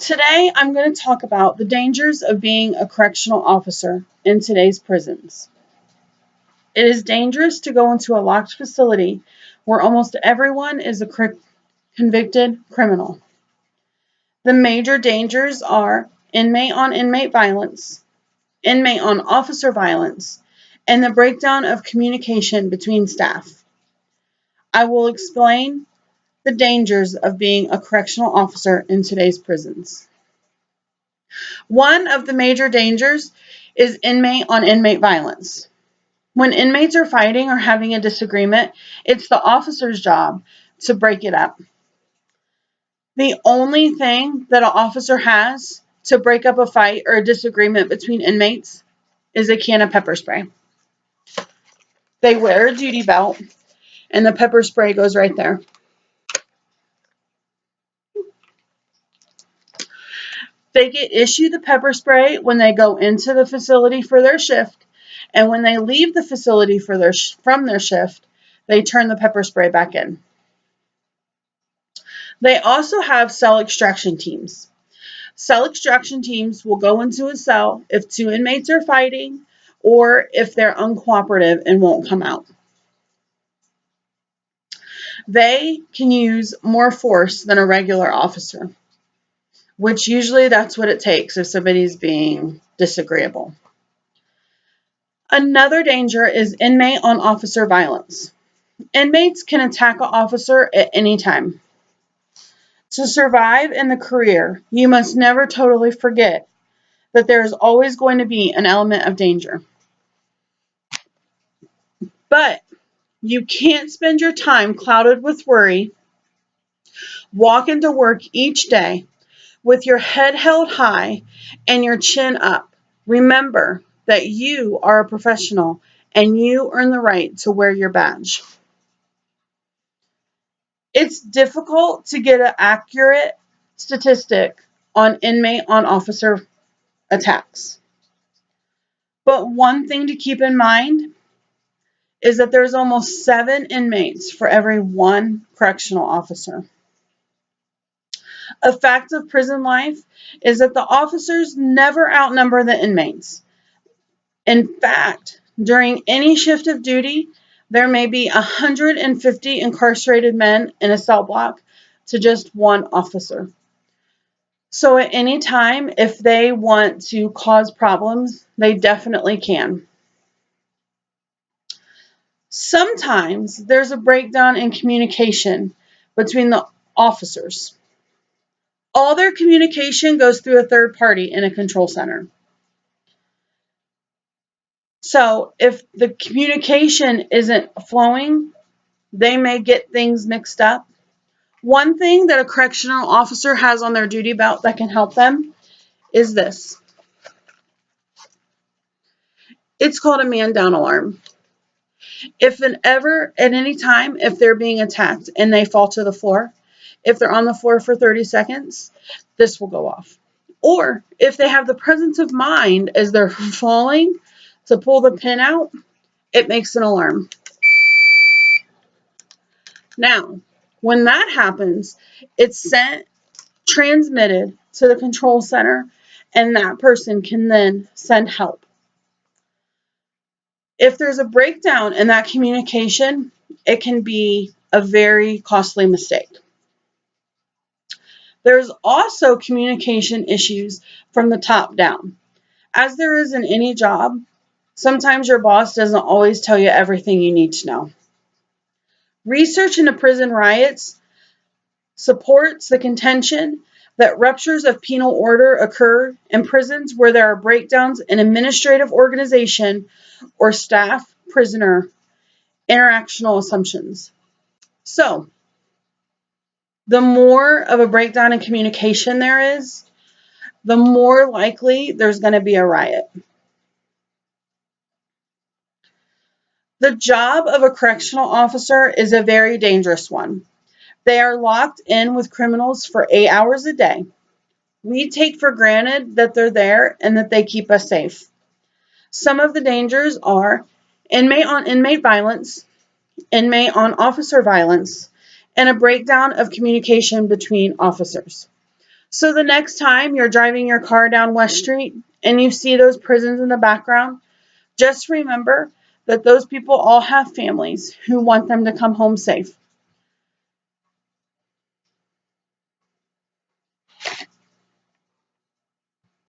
Today, I'm going to talk about the dangers of being a correctional officer in today's prisons. It is dangerous to go into a locked facility where almost everyone is a convicted criminal. The major dangers are inmate on inmate violence, inmate on officer violence, and the breakdown of communication between staff. I will explain the dangers of being a correctional officer in today's prisons. One of the major dangers is inmate on inmate violence. When inmates are fighting or having a disagreement, it's the officer's job to break it up. The only thing that an officer has to break up a fight or a disagreement between inmates is a can of pepper spray. They wear a duty belt, and the pepper spray goes right there. They get issued the pepper spray when they go into the facility for their shift, and when they leave the facility from their shift, they turn the pepper spray back in. They also have cell extraction teams. Cell extraction teams will go into a cell if two inmates are fighting or if they're uncooperative and won't come out. They can use more force than a regular officer, which usually that's what it takes if somebody's being disagreeable. Another danger is inmate on officer violence. Inmates can attack an officer at any time. To survive in the career, you must never totally forget that there is always going to be an element of danger. But you can't spend your time clouded with worry, walk into work each day with your head held high and your chin up. Remember that you are a professional and you earn the right to wear your badge. It's difficult to get an accurate statistic on inmate on officer attacks. But one thing to keep in mind is that there's almost 7 inmates for every 1 correctional officer. A fact of prison life is that the officers never outnumber the inmates. In fact, during any shift of duty, there may be 150 incarcerated men in a cell block to just 1 officer. So at any time, if they want to cause problems, they definitely can. Sometimes there's a breakdown in communication between the officers. All their communication goes through a third party in a control center. So if the communication isn't flowing, they may get things mixed up. One thing that a correctional officer has on their duty belt that can help them is this. It's called a man down alarm. If at any time, if they're being attacked and they fall to the floor, if they're on the floor for 30 seconds, this will go off. Or if they have the presence of mind as they're falling to pull the pin out, it makes an alarm. Now, when that happens, it's transmitted to the control center, and that person can then send help. If there's a breakdown in that communication, it can be a very costly mistake. There's also communication issues from the top down. As there is in any job, sometimes your boss doesn't always tell you everything you need to know. Research into prison riots supports the contention that ruptures of penal order occur in prisons where there are breakdowns in administrative organization or staff-prisoner interactional assumptions. So, the more of a breakdown in communication there is, the more likely there's going to be a riot. The job of a correctional officer is a very dangerous one. They are locked in with criminals for 8 hours a day. We take for granted that they're there and that they keep us safe. Some of the dangers are inmate on inmate violence, inmate on officer violence, and a breakdown of communication between officers. So the next time you're driving your car down West Street and you see those prisons in the background, just remember that those people all have families who want them to come home safe.